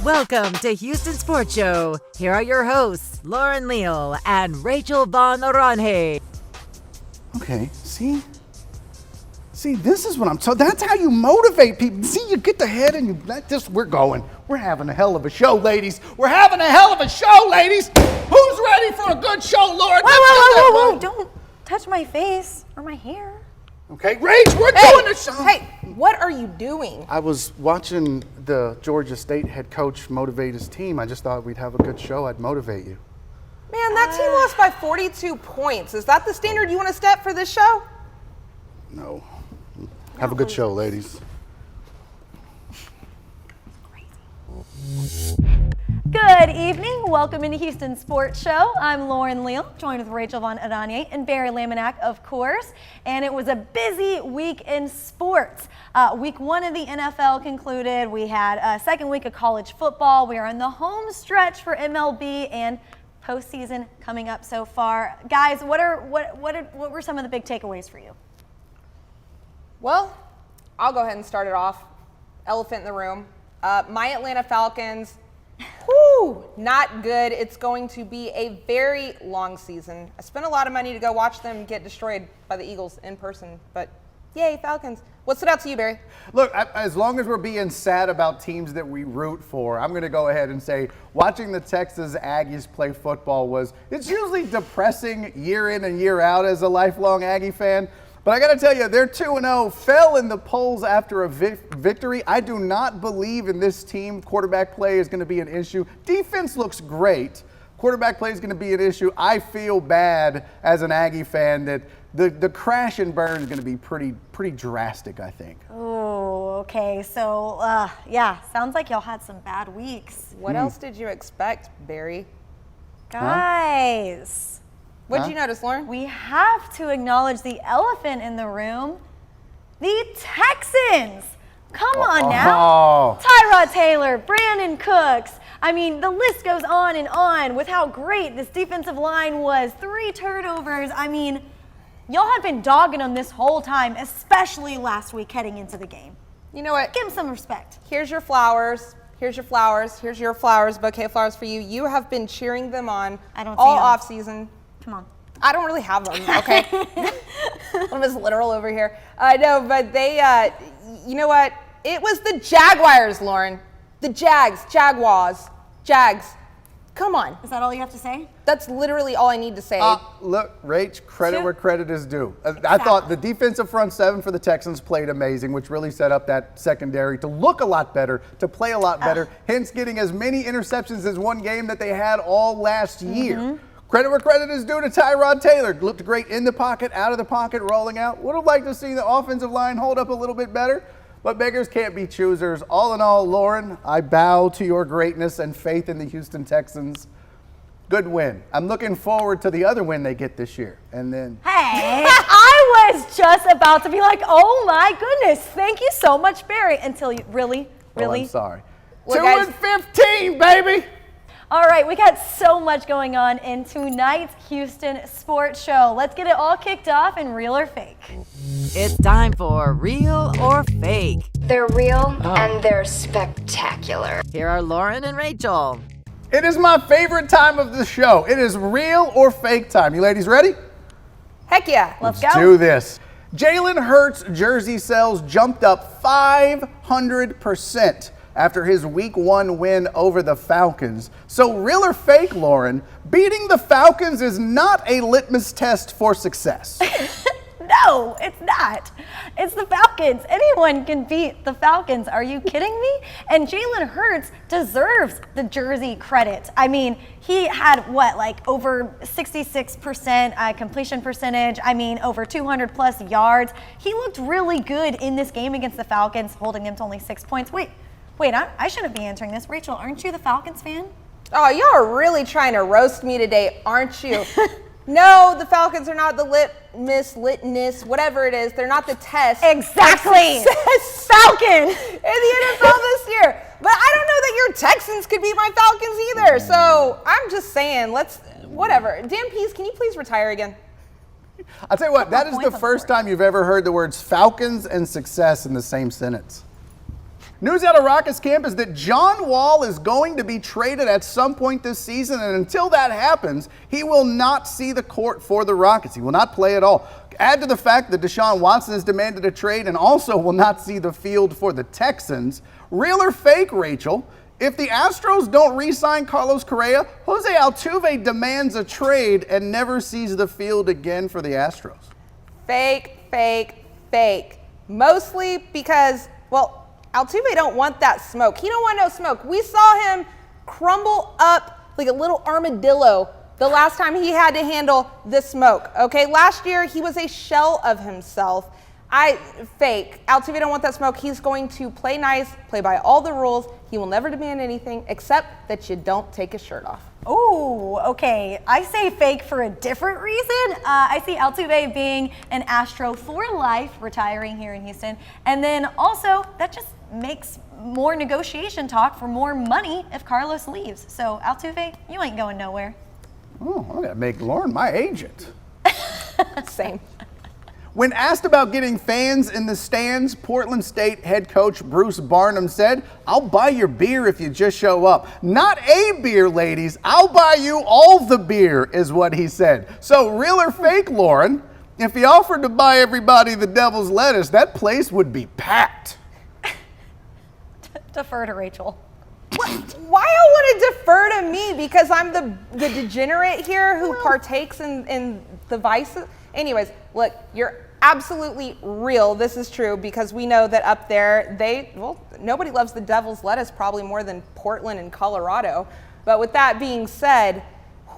Welcome to Houston Sports Show. Here are your hosts, Lauren Leal and Rachael von Oranje. Okay, see, this is what I'm talking. That's how you motivate people. See, you get the head and we're going. We're having a hell of a show, ladies. We're having a hell of a show, ladies. Who's ready for a good show, Lauren? Whoa, don't touch my face or my hair. Okay, Rach, we're doing the show. Hey, what are you doing? I was watching the Georgia State head coach motivate his team. I just thought we'd have a good show. I'd motivate you. Man, that team lost by 42 points. Is that the standard you want to set for this show? No. Have a good show, ladies. Good evening. Welcome into Houston Sports Show. I'm Lauren Leal, joined with Rachael von Oranje and Barry Laminack, of course. And it was a busy week in sports. Week 1 of the NFL concluded. We had a second week of college football. We are in the home stretch for MLB and postseason coming up so far. Guys, what were some of the big takeaways for you? Well, I'll go ahead and start it off. Elephant in the room. My Atlanta Falcons, not good. It's going to be a very long season. I spent a lot of money to go watch them get destroyed by the Eagles in person, but yay, Falcons. What stood out to you, Barry? Look, as long as we're being sad about teams that we root for, I'm going to go ahead and say watching the Texas Aggies play football it's usually depressing year in and year out as a lifelong Aggie fan. But I got to tell you, they're 2-0, fell in the polls after a victory. I do not believe in this team. Quarterback play is going to be an issue. Defense looks great. Quarterback play is going to be an issue. I feel bad as an Aggie fan that the crash and burn is going to be pretty drastic, I think. Oh, okay. So, sounds like y'all had some bad weeks. What else did you expect, Barry? Guys. What did you notice, Lauren? We have to acknowledge the elephant in the room. The Texans. Come on now. Tyrod Taylor, Brandon Cooks. I mean, the list goes on and on with how great this defensive line was. 3 turnovers. I mean, y'all had been dogging them this whole time, especially last week heading into the game. You know what? Give them some respect. Here's your flowers. Here's your flowers. Here's your flowers, bouquet of flowers for you. You have been cheering them on all offseason. Come on. I don't really have them, okay? I'm just literal over here. No, but they, you know what? It was the Jaguars, Lauren. The Jags. Come on. Is that all you have to say? That's literally all I need to say. Look, Rach, credit where credit is due. I thought the defensive front 7 for the Texans played amazing, which really set up that secondary to look a lot better, to play a lot better, hence getting as many interceptions as one game that they had all last year. Credit where credit is due to Tyrod Taylor. Looked great in the pocket, out of the pocket, rolling out. Would have liked to see the offensive line hold up a little bit better, but beggars can't be choosers. All in all, Lauren, I bow to your greatness and faith in the Houston Texans. Good win. I'm looking forward to the other win they get this year. And then, hey, I was just about to be like, oh my goodness, thank you so much, Barry, until you really? I'm sorry. Well, 2-15, baby. All right, we got so much going on in tonight's Houston Sports Show. Let's get it all kicked off in Real or Fake. It's time for Real or Fake. They're real and they're spectacular. Here are Lauren and Rachael. It is my favorite time of the show. It is Real or Fake time. You ladies ready? Heck yeah. Let's go. Do this. Jalen Hurts' jersey sales jumped up 500% after his Week 1 win over the Falcons. So real or fake, Lauren, beating the Falcons is not a litmus test for success. No, it's not. It's the Falcons. Anyone can beat the Falcons. Are you kidding me? And Jalen Hurts deserves the jersey credit. I mean, he had over 66% completion percentage. I mean, over 200 plus yards. He looked really good in this game against the Falcons, holding them to only 6 points. Wait, I shouldn't be answering this. Rachael, aren't you the Falcons fan? Oh, y'all are really trying to roast me today, aren't you? No, the Falcons are not the litmus, whatever it is. They're not the test. Exactly. Falcon in the NFL this year. But I don't know that your Texans could beat my Falcons either. So I'm just saying, whatever. Dan Pease, can you please retire again? I'll tell you what, that is the first time you've ever heard the words Falcons and success in the same sentence. News out of Rockets camp is that John Wall is going to be traded at some point this season, and until that happens, he will not see the court for the Rockets. He will not play at all. Add to the fact that Deshaun Watson has demanded a trade and also will not see the field for the Texans. Real or fake, Rachel? If the Astros don't re-sign Carlos Correa, Jose Altuve demands a trade and never sees the field again for the Astros. Fake, fake, fake. Mostly because, well, Altuve don't want that smoke. He don't want no smoke. We saw him crumble up like a little armadillo the last time he had to handle the smoke. Okay, last year he was a shell of himself. Fake. Altuve don't want that smoke. He's going to play nice, play by all the rules. He will never demand anything except that you don't take his shirt off. Oh, okay. I say fake for a different reason. I see Altuve being an Astro for life, retiring here in Houston. And then also, that just makes more negotiation talk for more money if Carlos leaves. So, Altuve, you ain't going nowhere. Oh, I'm going to make Lauren my agent. Same. When asked about getting fans in the stands, Portland State head coach Bruce Barnum said, "I'll buy your beer if you just show up." Not a beer, ladies. I'll buy you all the beer, is what he said. So real or fake, Lauren? If he offered to buy everybody the devil's lettuce, that place would be packed. Defer to Rachel. Why y'all want to defer to me? Because I'm the degenerate here who partakes in the vices? Anyways, look, you're absolutely real. This is true because we know that up there, nobody loves the devil's lettuce probably more than Portland and Colorado. But with that being said,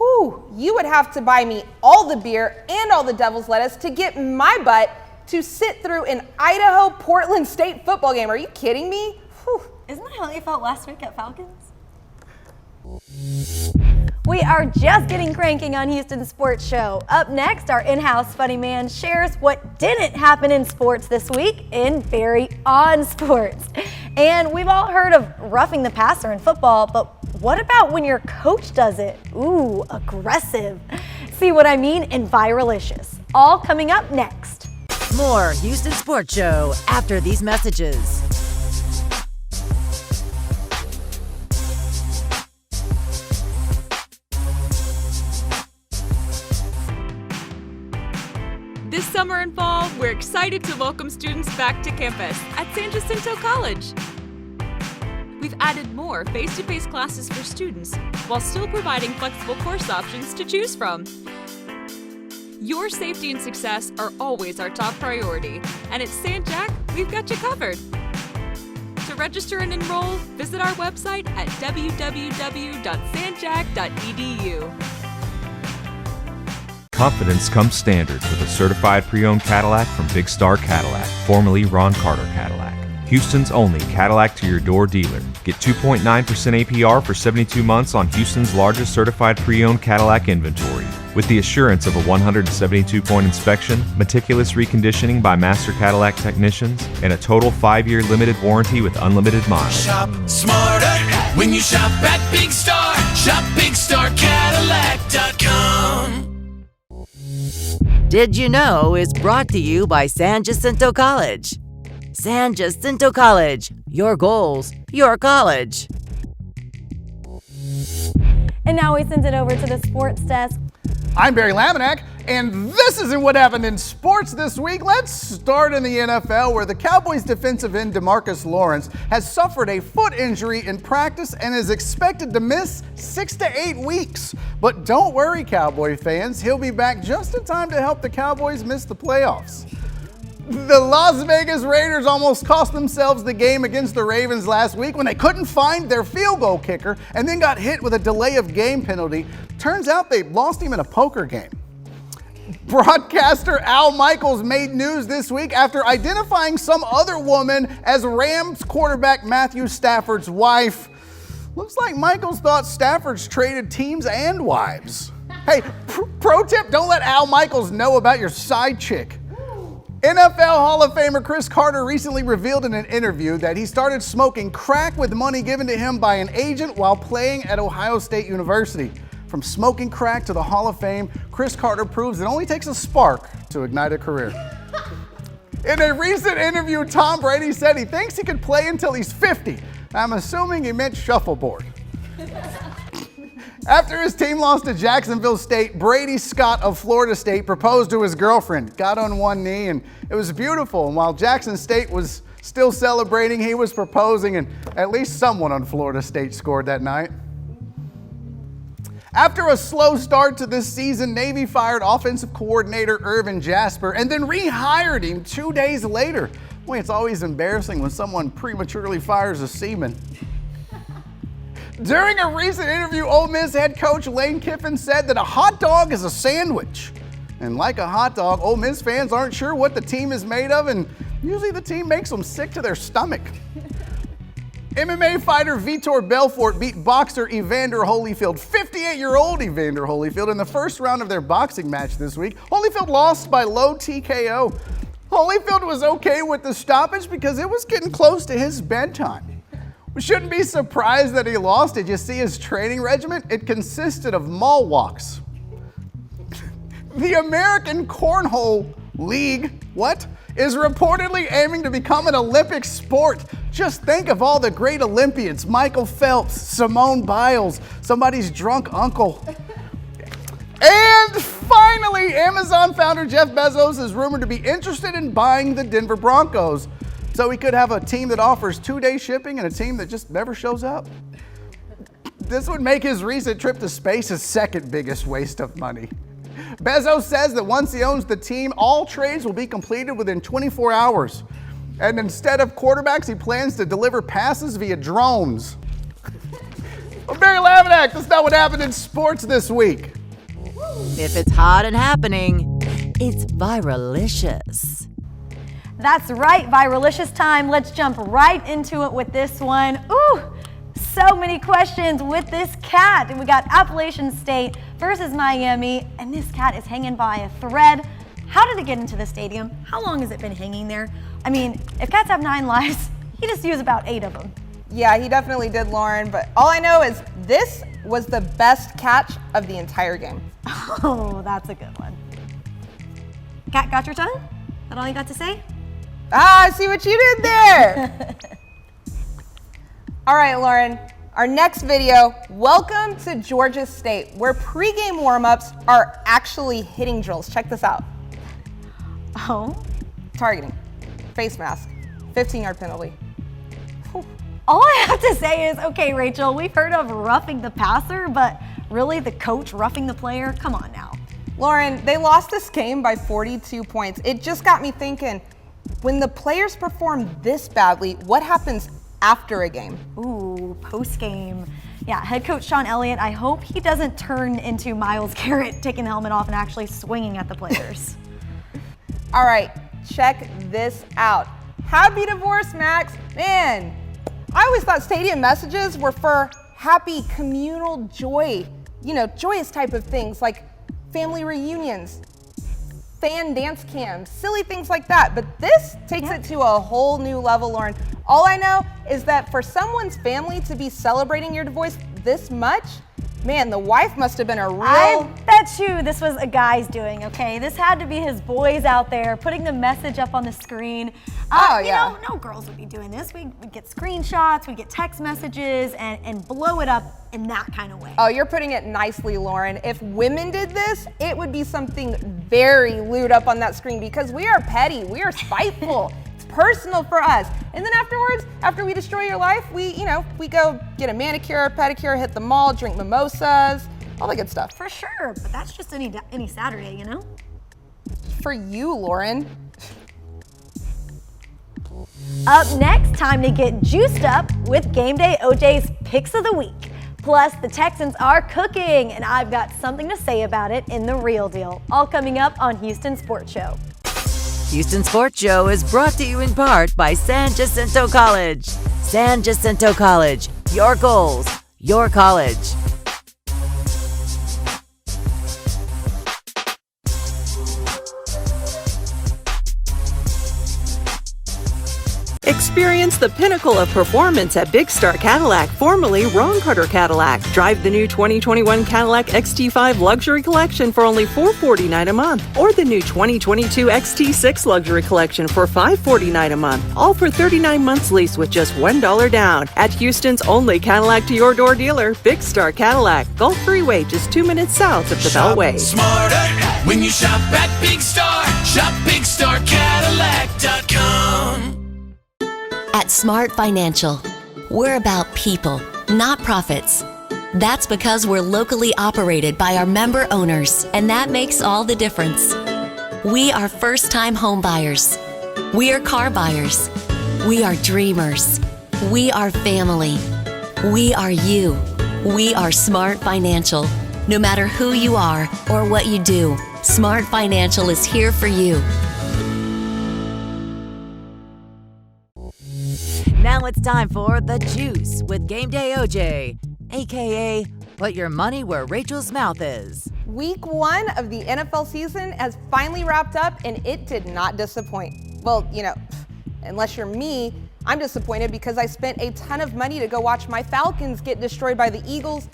you would have to buy me all the beer and all the devil's lettuce to get my butt to sit through an Idaho-Portland State football game. Are you kidding me? Whew. Isn't that how you felt last week at Falcons? We are just getting cranking on Houston's Sports Show. Up next, our in-house funny man shares what didn't happen in sports this week in Barry on Sports. And we've all heard of roughing the passer in football, but what about when your coach does it? Ooh, aggressive. See what I mean in Viralicious. All coming up next. More Houston Sports Show after these messages. This summer and fall, we're excited to welcome students back to campus at San Jacinto College. We've added more face-to-face classes for students while still providing flexible course options to choose from. Your safety and success are always our top priority, and at San Jac, we've got you covered. To register and enroll, visit our website at www.sanjac.edu. Confidence comes standard with a certified pre-owned Cadillac from Big Star Cadillac, formerly Ron Carter Cadillac. Houston's only Cadillac to your door dealer. Get 2.9% APR for 72 months on Houston's largest certified pre-owned Cadillac inventory. With the assurance of a 172-point inspection, meticulous reconditioning by master Cadillac technicians, and a total 5-year limited warranty with unlimited miles. Shop smarter when you shop at Big Star. Shop BigStarCadillac.com. Did You Know is brought to you by San Jacinto College. San Jacinto College, your goals, your college. And now we send it over to the sports desk. I'm Barry Laminack, and this isn't what happened in sports this week. Let's start in the NFL, where the Cowboys defensive end DeMarcus Lawrence has suffered a foot injury in practice and is expected to miss 6 to 8 weeks. But don't worry, Cowboy fans, he'll be back just in time to help the Cowboys miss the playoffs. The Las Vegas Raiders almost cost themselves the game against the Ravens last week when they couldn't find their field goal kicker and then got hit with a delay of game penalty. Turns out they lost him in a poker game. Broadcaster Al Michaels made news this week after identifying some other woman as Rams quarterback Matthew Stafford's wife. Looks like Michaels thought Stafford's traded teams and wives. Hey, pro tip, don't let Al Michaels know about your side chick. NFL Hall of Famer Chris Carter recently revealed in an interview that he started smoking crack with money given to him by an agent while playing at Ohio State University. From smoking crack to the Hall of Fame, Chris Carter proves it only takes a spark to ignite a career. In a recent interview, Tom Brady said he thinks he could play until he's 50. I'm assuming he meant shuffleboard. After his team lost to Jacksonville State, Brady Scott of Florida State proposed to his girlfriend, got on one knee, and it was beautiful. And while Jackson State was still celebrating, he was proposing, and at least someone on Florida State scored that night. After a slow start to this season, Navy fired offensive coordinator Irvin Jasper and then rehired him 2 days later. Boy, it's always embarrassing when someone prematurely fires a seaman. During a recent interview, Ole Miss head coach Lane Kiffin said that a hot dog is a sandwich. And like a hot dog, Ole Miss fans aren't sure what the team is made of, and usually the team makes them sick to their stomach. MMA fighter Vitor Belfort beat boxer Evander Holyfield, 58-year-old Evander Holyfield, in the first round of their boxing match this week. Holyfield lost by low TKO. Holyfield was okay with the stoppage because it was getting close to his bedtime. We shouldn't be surprised that he lost. Did you see his training regimen? It consisted of mall walks. The American Cornhole League, is reportedly aiming to become an Olympic sport. Just think of all the great Olympians: Michael Phelps, Simone Biles, somebody's drunk uncle. And finally, Amazon founder Jeff Bezos is rumored to be interested in buying the Denver Broncos. So he could have a team that offers 2-day shipping and a team that just never shows up. This would make his recent trip to space his second biggest waste of money. Bezos says that once he owns the team, all trades will be completed within 24 hours. And instead of quarterbacks, he plans to deliver passes via drones. I'm Barry Laminack. That's not what happened in sports this week. If it's hot and happening, it's viralicious. That's right, viralicious time. Let's jump right into it with this one. Ooh, so many questions with this cat. And we got Appalachian State versus Miami, and this cat is hanging by a thread. How did it get into the stadium? How long has it been hanging there? I mean, if cats have 9 lives, he just used about 8 of them. Yeah, he definitely did, Lauren, but all I know is this was the best catch of the entire game. Oh, that's a good one. Cat, got your tongue? That all you got to say? Ah, I see what you did there. All right, Lauren, our next video, welcome to Georgia State, where pregame warm-ups are actually hitting drills. Check this out. Oh? Targeting, face mask, 15-yard penalty. Whew. All I have to say is, okay, Rachel, we've heard of roughing the passer, but really the coach roughing the player? Come on now. Lauren, they lost this game by 42 points. It just got me thinking, when the players perform this badly, what happens after a game? Ooh, post-game. Yeah, head coach Sean Elliott, I hope he doesn't turn into Myles Garrett, taking the helmet off and actually swinging at the players. All right, check this out. Happy divorce, Max. Man, I always thought stadium messages were for happy communal joy, joyous type of things like family reunions, fan dance cams, silly things like that. But this takes it to a whole new level, Lauren. All I know is that for someone's family to be celebrating your divorce this much, man, the wife must have been a real... I bet you this was a guy's doing, okay? This had to be his boys out there putting the message up on the screen. Yeah. No girls would be doing this. We'd get screenshots, we'd get text messages, and blow it up in that kind of way. Oh, you're putting it nicely, Lauren. If women did this, it would be something very lewd up on that screen because we are petty, we are spiteful. It's personal for us. And then afterwards, after we destroy your life, we go get a manicure, pedicure, hit the mall, drink mimosas, all the good stuff. For sure, but that's just any Saturday, For you, Lauren. Up next, time to get juiced up with Game Day OJ's Picks of the Week. Plus, the Texans are cooking, and I've got something to say about it in The Real Deal. All coming up on Houston Sports Show. Houston Sports Show is brought to you in part by San Jacinto College. San Jacinto College, your goals, your college. Experience the pinnacle of performance at Big Star Cadillac, formerly Ron Carter Cadillac. Drive the new 2021 Cadillac XT5 Luxury Collection for only $449 a month, or the new 2022 XT6 Luxury Collection for $549 a month, all for 39 months lease with just $1 down. At Houston's only Cadillac to your door dealer, Big Star Cadillac, Gulf Freeway, just 2 minutes south of the Beltway. Smarter when you shop at Big Star. Shop BigStarCadillac.com. At Smart Financial, we're about people, not profits. That's because we're locally operated by our member owners, and that makes all the difference. We are first-time home buyers. We are car buyers. We are dreamers. We are family. We are you. We are Smart Financial. No matter who you are or what you do, Smart Financial is here for you. Now it's time for The Juice with Game Day OJ, aka Put Your Money Where Rachel's Mouth Is. Week 1 of the NFL season has finally wrapped up, and it did not disappoint. Well, unless you're me, I'm disappointed because I spent a ton of money to go watch my Falcons get destroyed by the Eagles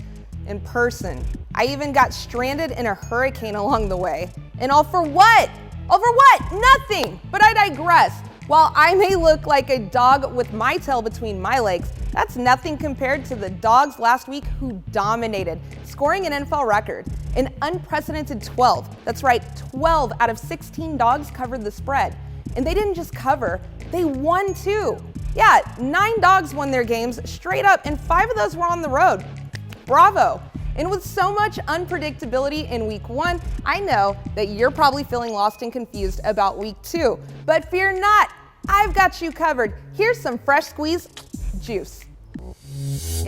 in person. I even got stranded in a hurricane along the way. And all for what? All for what? Nothing! But I digress. While I may look like a dog with my tail between my legs, that's nothing compared to the dogs last week who dominated, scoring an NFL record, an unprecedented 12. That's right, 12 out of 16 dogs covered the spread. And they didn't just cover, they won too. Yeah, 9 dogs won their games straight up, and 5 of those were on the road. Bravo. And with so much unpredictability in week 1, I know that you're probably feeling lost and confused about week 2. But fear not, I've got you covered. Here's some fresh squeezed juice.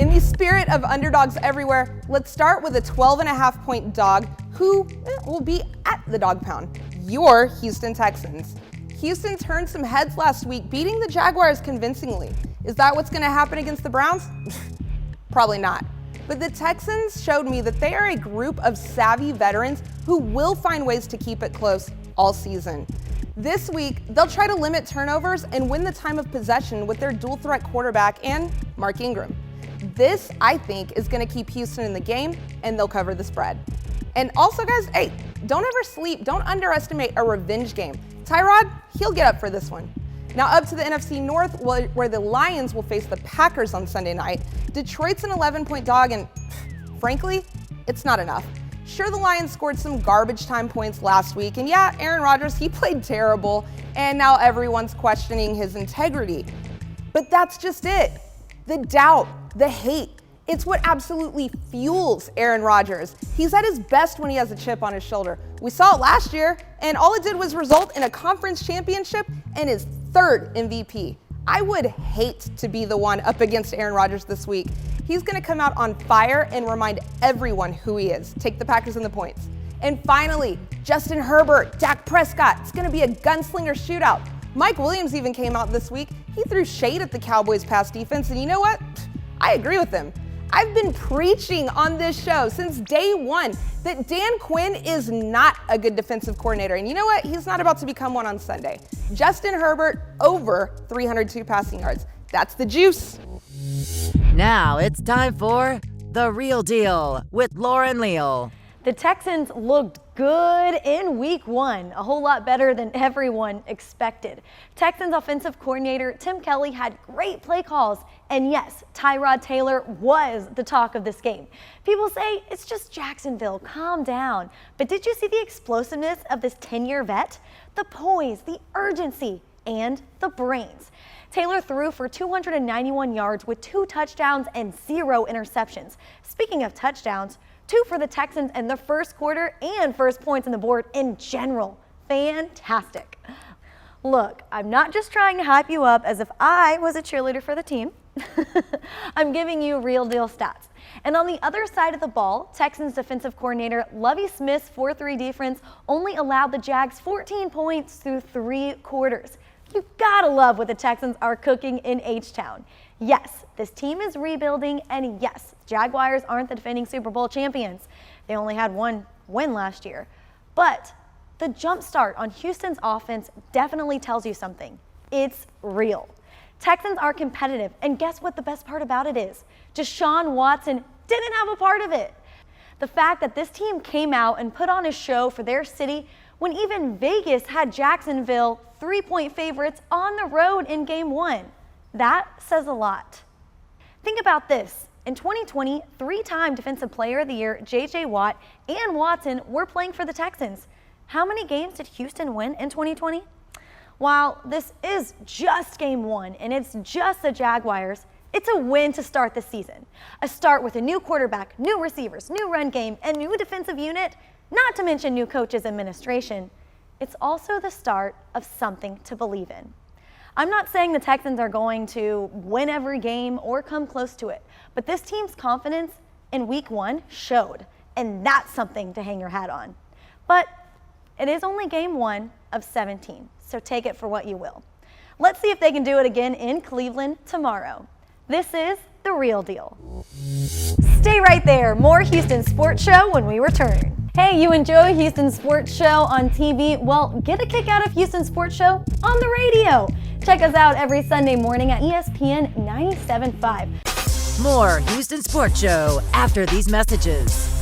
In the spirit of underdogs everywhere, let's start with a 12.5-point dog who will be at the dog pound, your Houston Texans. Houston turned some heads last week, beating the Jaguars convincingly. Is that what's going to happen against the Browns? Probably not. But the Texans showed me that they are a group of savvy veterans who will find ways to keep it close all season. This week, they'll try to limit turnovers and win the time of possession with their dual threat quarterback and Mark Ingram. This, I think, is going to keep Houston in the game, and they'll cover the spread. And also, guys, hey, don't ever sleep. Don't underestimate a revenge game. Tyrod, he'll get up for this one. Now up to the NFC North, where the Lions will face the Packers on Sunday night. Detroit's an 11-point dog, and frankly, it's not enough. Sure, the Lions scored some garbage time points last week, and yeah, Aaron Rodgers, he played terrible, and now everyone's questioning his integrity. But that's just it. The doubt, the hate, it's what absolutely fuels Aaron Rodgers. He's at his best when he has a chip on his shoulder. We saw it last year, and all it did was result in a conference championship and his 3rd MVP. I would hate to be the one up against Aaron Rodgers this week. He's going to come out on fire and remind everyone who he is. Take the Packers and the points. And finally, Justin Herbert, Dak Prescott. It's going to be a gunslinger shootout. Mike Williams even came out this week. He threw shade at the Cowboys' pass defense, and you know what? I agree with him. I've been preaching on this show since day 1 that Dan Quinn is not a good defensive coordinator. And you know what? He's not about to become one on Sunday. Justin Herbert over 302 passing yards. That's the juice. Now it's time for The Real Deal with Lauren Leal. The Texans looked good in week 1, a whole lot better than everyone expected. Texans offensive coordinator Tim Kelly had great play calls, and yes, Tyrod Taylor was the talk of this game. People say it's just Jacksonville, calm down. But did you see the explosiveness of this 10-year vet? The poise, the urgency, and the brains. Taylor threw for 291 yards with 2 touchdowns and 0 interceptions. Speaking of touchdowns, 2 for the Texans in the first quarter and first points on the board in general. Fantastic. Look, I'm not just trying to hype you up as if I was a cheerleader for the team. I'm giving you real deal stats. And on the other side of the ball, Texans defensive coordinator Lovie Smith's 4-3 defense only allowed the Jags 14 points through 3 quarters. You gotta love what the Texans are cooking in H-Town. Yes, this team is rebuilding, and yes, Jaguars aren't the defending Super Bowl champions. They only had 1 win last year. But the jump start on Houston's offense definitely tells you something. It's real. Texans are competitive, and guess what the best part about it is? Deshaun Watson didn't have a part of it. The fact that this team came out and put on a show for their city when even Vegas had Jacksonville 3-point favorites on the road in Game 1. That says a lot. Think about this. In 2020, 3-time Defensive Player of the Year J.J. Watt and Watson were playing for the Texans. How many games did Houston win in 2020? While this is just Game 1 and it's just the Jaguars, it's a win to start the season. A start with a new quarterback, new receivers, new run game, and new defensive unit, not to mention new coaches and administration. It's also the start of something to believe in. I'm not saying the Texans are going to win every game or come close to it, but this team's confidence in Week 1 showed, and that's something to hang your hat on. But it is only Game 1 of 17, so take it for what you will. Let's see if they can do it again in Cleveland tomorrow. This is The Real Deal. Stay right there. More Houston Sports Show when we return. Hey, you enjoy Houston Sports Show on TV? Well, get a kick out of Houston Sports Show on the radio. Check us out every Sunday morning at ESPN 97.5. More Houston Sports Show after these messages.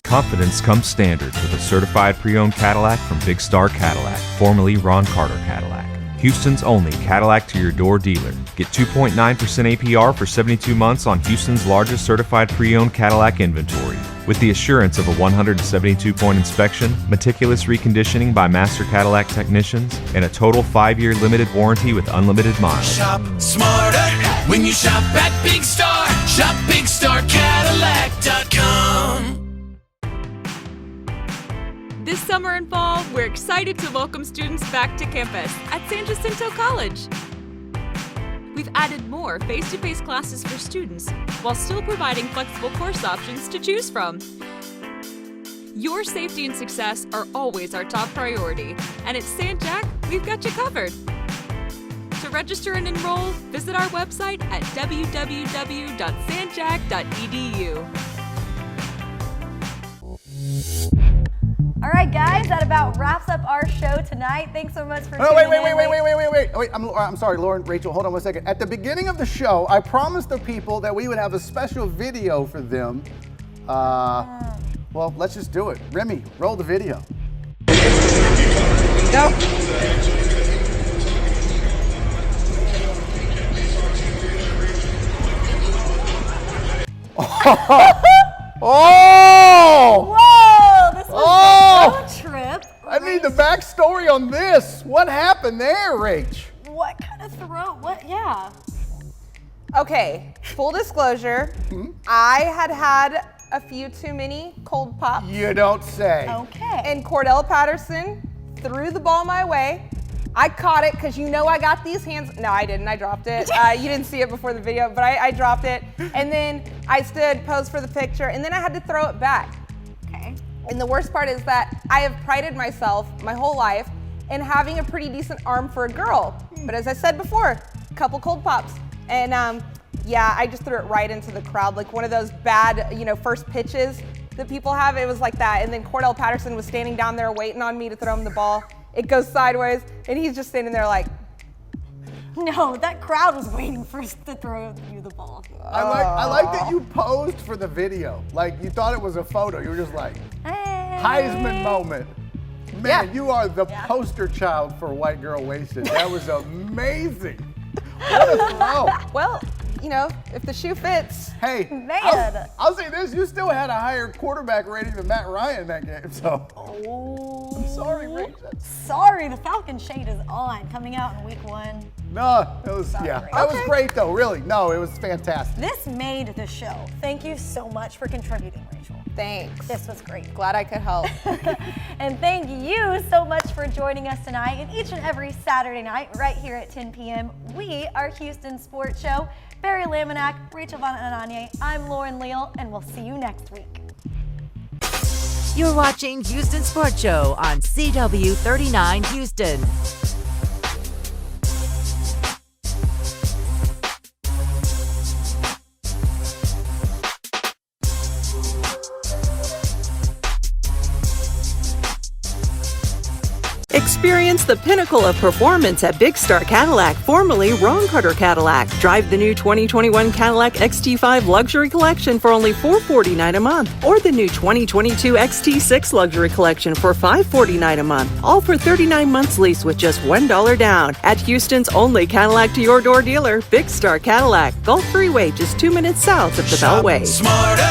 Confidence comes standard with a certified pre-owned Cadillac from Big Star Cadillac, formerly Ron Carter Cadillac. Houston's only Cadillac to your door dealer. Get 2.9% APR for 72 months on Houston's largest certified pre-owned Cadillac inventory. With the assurance of a 172-point inspection, meticulous reconditioning by master Cadillac technicians, and a total 5-year limited warranty with unlimited miles. Shop smarter when you shop at Big Star. Shop BigStarCadillac.com. This summer and fall, we're excited to welcome students back to campus at San Jacinto College. We've added more face-to-face classes for students while still providing flexible course options to choose from. Your safety and success are always our top priority, and at San Jac, we've got you covered. To register and enroll, visit our website at www.sanjac.edu. All right, guys, that about wraps up our show tonight. Thanks so much for tuning in. Wait. I'm sorry, Lauren, Rachel, hold on 1 second. At the beginning of the show, I promised the people that we would have a special video for them. Well, let's just do it. Remy, roll the video. Go. Oh! Whoa, this was a road trip. I need the backstory on this. What happened there, Rach? What kind of throat? What? Yeah. Okay, full disclosure, I had a few too many cold pops. You don't say. Okay. And Cordell Patterson threw the ball my way. I caught it because you know I got these hands. No, I didn't. I dropped it. You didn't see it before the video, but I dropped it. And then I stood, posed for the picture, and then I had to throw it back. Okay. And the worst part is that I have prided myself my whole life in having a pretty decent arm for a girl. But as I said before, a couple cold pops. And yeah, I just threw it right into the crowd, like one of those bad, first pitches that people have. It was like that. And then Cordell Patterson was standing down there waiting on me to throw him the ball. It goes sideways, and he's just standing there like. No, that crowd was waiting for us to throw you the ball. I like that you posed for the video. Like, you thought it was a photo. You were just like, Hey. Heisman moment. Man, Yeah. you are the poster child for White Girl Wasted. That was amazing. What a throw. Well, if the shoe fits. Hey, Man. I'll say this, you still had a higher quarterback rating than Matt Ryan that game, so. I'm sorry, Rach. Sorry, the Falcon shade is on, coming out in week 1. No, it was, that was great though, really. No, it was fantastic. This made the show. Thank you so much for contributing, Rachel. Thanks. This was great. Glad I could help. And thank you so much for joining us tonight and each and every Saturday night right here at 10 p.m. We are Houston Sports Show. Barry Laminack, Rachel Von Ananye, I'm Lauren Leal, and we'll see you next week. You're watching Houston Sports Show on CW39 Houston. Experience the pinnacle of performance at Big Star Cadillac, formerly Ron Carter Cadillac. Drive the new 2021 Cadillac XT5 Luxury Collection for only $449 a month, or the new 2022 XT6 Luxury Collection for $549 a month, all for 39 months lease with just $1 down. At Houston's only Cadillac to your door dealer, Big Star Cadillac, Gulf Freeway, just 2 minutes south of the Beltway. Smarter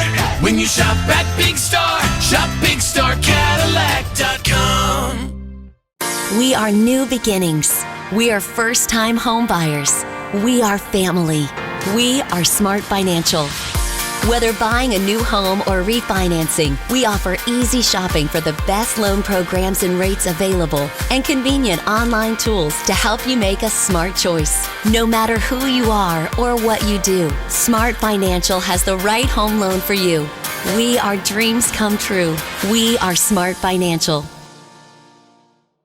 when you shop at Big Star. Shop BigStarCadillac.com. We are new beginnings. We are first-time home buyers. We are family. We are Smart Financial. Whether buying a new home or refinancing, we offer easy shopping for the best loan programs and rates available and convenient online tools to help you make a smart choice. No matter who you are or what you do, Smart Financial has the right home loan for you. We are dreams come true. We are Smart Financial.